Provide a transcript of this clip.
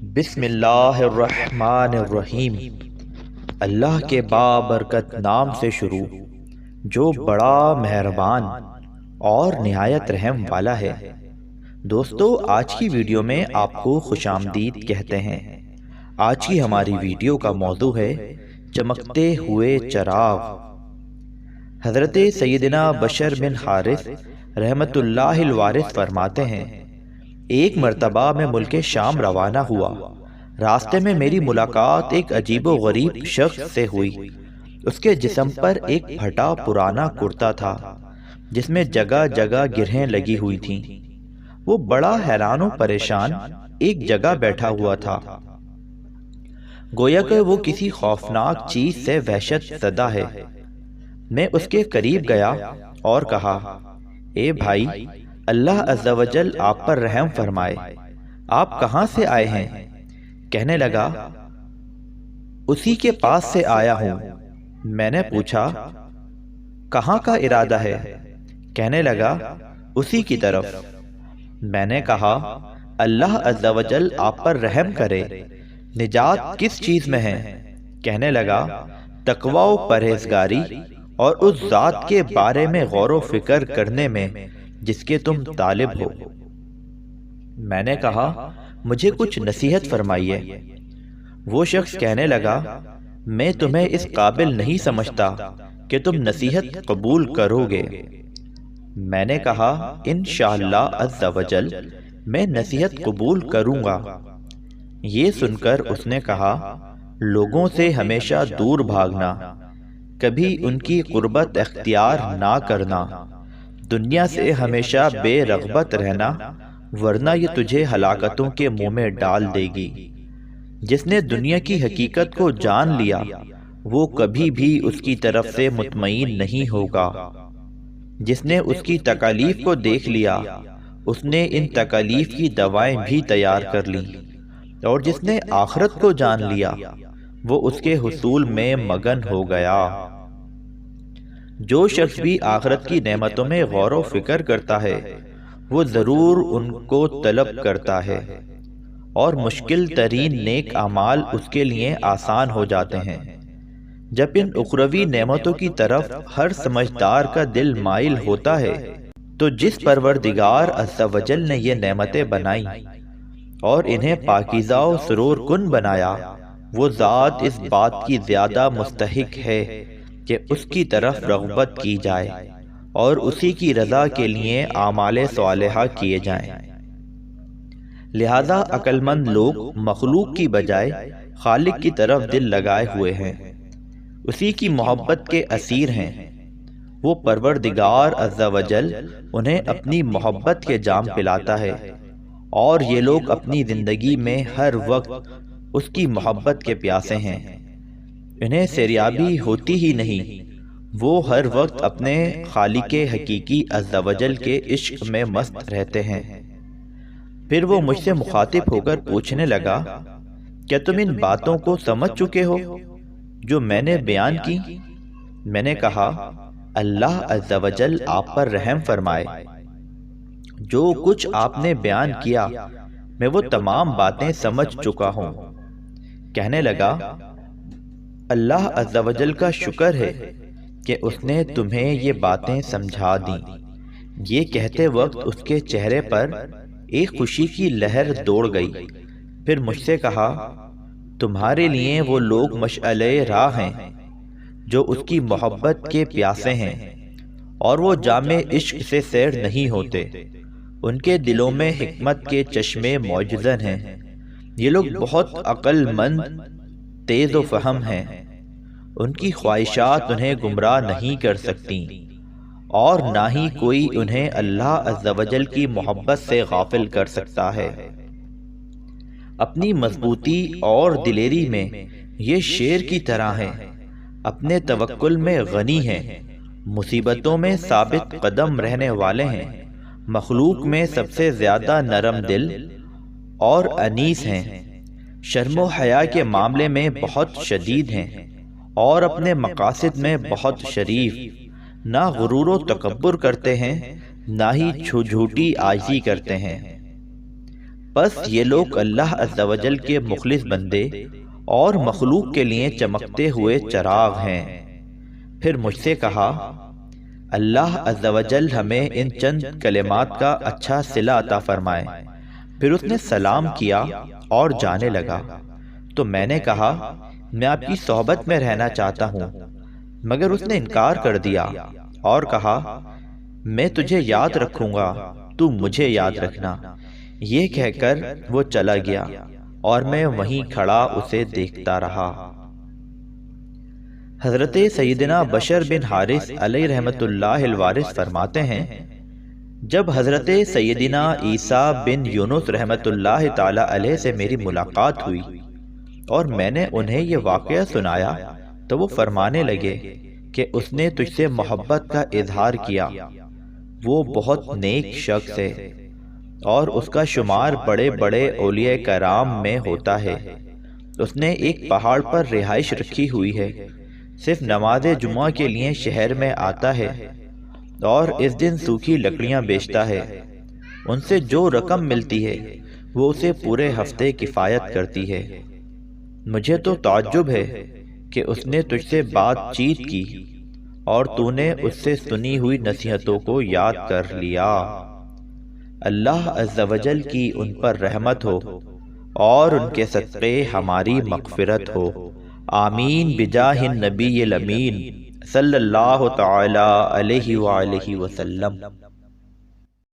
بسم اللہ الرحمن الرحیم۔ اللہ کے بابرکت نام سے شروع جو بڑا مہربان اور نہایت رحم والا ہے۔ دوستو، آج کی ویڈیو میں آپ کو خوش آمدید کہتے ہیں۔ آج کی ہماری ویڈیو کا موضوع ہے چمکتے ہوئے چراغ۔ حضرت سیدنا بشر بن حارث رحمت اللہ الوارث فرماتے ہیں، ایک مرتبہ میں ملک شام روانہ ہوا۔ راستے میں میری ملاقات ایک عجیب و غریب شخص سے ہوئی۔ اس کے جسم پر ایک پھٹا پرانا کرتا تھا جس میں جگہ جگہ گرہیں لگی ہوئی تھیں۔ وہ بڑا حیران و پریشان ایک جگہ بیٹھا ہوا تھا، گویا کہ وہ کسی خوفناک چیز سے وحشت زدہ ہے۔ میں اس کے قریب گیا اور کہا، اے بھائی، اللہ عز و جل آپ پر رحم فرمائے، آپ کہاں سے آئے ہیں؟ کہنے لگا، اسی کے پاس سے آیا ہوں۔ میں نے پوچھا، کہاں کا ارادہ ہے؟ کہنے لگا، اسی کی طرف۔ میں نے کہا، اللہ عز و جل آپ پر رحم کرے، نجات کس چیز میں ہے؟ کہنے لگا، تقوی و پرہیزگاری اور اس ذات کے بارے میں غور و فکر کرنے میں جس کے تم طالب ہو۔ میں نے کہا، مجھے کچھ نصیحت فرمائیے۔ وہ شخص کہنے لگا، میں تمہیں اس قابل نہیں سمجھتا کہ تم نصیحت قبول کرو گے۔ میں نے کہا، انشاءاللہ عز و جل میں نصیحت قبول کروں گا۔ یہ سن کر اس نے کہا، لوگوں سے ہمیشہ دور بھاگنا، کبھی ان کی قربت اختیار نہ کرنا، دنیا سے ہمیشہ بے رغبت رہنا، ورنہ یہ تجھے ہلاکتوں کے منہ میں ڈال دے گی۔ جس نے دنیا کی حقیقت کو جان لیا وہ کبھی بھی اس کی طرف سے مطمئن نہیں ہوگا۔ جس نے اس کی تکالیف کو دیکھ لیا اس نے ان تکالیف کی دوائیں بھی تیار کر لی، اور جس نے آخرت کو جان لیا وہ اس کے حصول میں مگن ہو گیا۔ جو شخص بھی آخرت کی نعمتوں میں غور و فکر کرتا ہے وہ ضرور ان کو طلب کرتا ہے، اور مشکل ترین نیک اعمال اس کے لیے آسان ہو جاتے ہیں۔ جب ان اخروی نعمتوں کی طرف ہر سمجھدار کا دل مائل ہوتا ہے تو جس پروردگار عز و جل نے یہ نعمتیں بنائیں اور انہیں پاکیزہ و سرور کن بنایا، وہ ذات اس بات کی زیادہ مستحق ہے کہ اس کی طرف رغبت کی جائے اور اسی کی رضا کے لیے اعمال صالحہ کیے جائیں۔ لہذا عقل مند لوگ مخلوق کی بجائے خالق کی طرف دل لگائے ہوئے ہیں، اسی کی محبت کے اسیر ہیں۔ وہ پروردگار عز و جل انہیں اپنی محبت کے جام پلاتا ہے، اور یہ لوگ اپنی زندگی میں ہر وقت اس کی محبت کے پیاسے ہیں۔ انہیں سیریابی ہوتی ہی نہیں، وہ ہر وقت اپنے خالق حقیقی عز و جل کے عشق میں مست رہتے ہیں۔ پھر وہ مجھ سے مخاطب ہو کر پوچھنے لگا، کیا تم ان باتوں کو سمجھ چکے ہو جو میں نے بیان کی؟ میں نے کہا، اللہ عز و جل آپ پر رحم فرمائے، جو کچھ آپ نے بیان کیا میں وہ تمام باتیں سمجھ چکا ہوں۔ کہنے لگا، اللہ عز و جل کا شکر ہے کہ اس نے تمہیں یہ باتیں سمجھا دیں۔ یہ کہتے وقت اس کے چہرے پر ایک خوشی کی لہر دوڑ گئی۔ پھر مجھ سے کہا، تمہارے لیے وہ لوگ مشعلِ راہ ہیں جو اس کی محبت کے پیاسے ہیں، اور وہ جام عشق سے سیر نہیں ہوتے۔ ان کے دلوں میں حکمت کے چشمے موجزن ہیں۔ یہ لوگ بہت عقل مند، تیز و فہم ہیں۔ ان کی خواہشات انہیں گمراہ نہیں کر سکتی، اور نہ ہی کوئی انہیں اللہ عز و جل کی محبت سے غافل کر سکتا ہے۔ اپنی مضبوطی اور دلیری میں یہ شیر کی طرح ہیں، اپنے توکل میں غنی ہیں، مصیبتوں میں ثابت قدم رہنے والے ہیں، مخلوق میں سب سے زیادہ نرم دل اور انیس ہیں، شرم و حیا کے معاملے میں بہت شدید ہیں، اور اپنے مقاصد میں بہت شریف، نہ غرور و تکبر کرتے ہیں نہ ہی جھوٹی عاجزی کرتے ہیں۔ بس یہ لوگ اللہ عز و جل کے مخلص بندے اور مخلوق کے لیے چمکتے ہوئے چراغ ہیں۔ پھر مجھ سے کہا، اللہ عز و جل ہمیں ان چند کلمات کا اچھا صلہ عطا فرمائے۔ پھر اس نے سلام کیا اور جانے لگا، تو میں نے کہا، میں آپ کی صحبت میں رہنا چاہتا ہوں، مگر اس نے انکار کر دیا اور کہا، میں تجھے یاد رکھوں گا، تو مجھے یاد رکھنا۔ یہ کہہ کر وہ چلا گیا اور میں وہیں کھڑا اسے دیکھتا رہا۔ حضرت سیدنا بشر بن حارث علیہ رحمت اللہ الوارث فرماتے ہیں، جب حضرت سیدنا عیسیٰ بن یونس رحمت اللہ تعالی علیہ سے میری ملاقات ہوئی اور میں نے انہیں یہ واقعہ سنایا تو وہ فرمانے لگے کہ اس نے تجھ سے محبت کا اظہار کیا۔ وہ بہت نیک شخص ہے اور اس کا شمار بڑے بڑے اولیاء کرام میں ہوتا ہے۔ اس نے ایک پہاڑ پر رہائش رکھی ہوئی ہے، صرف نماز جمعہ کے لیے شہر میں آتا ہے اور اس دن سوکھی لکڑیاں بیچتا ہے۔ ان سے جو رقم ملتی ہے وہ اسے پورے ہفتے کفایت کرتی ہے۔ مجھے تو تعجب ہے کہ اس نے تجھ سے بات چیت کی اور تو نے اس سے سنی ہوئی نصیحتوں کو یاد کر لیا۔ اللہ عز و جل کی ان پر رحمت ہو اور ان کے صدقے ہماری مغفرت ہو، آمین بجاہ النبی الامین صلی اللہ تعالی علیہ وآلہ وسلم۔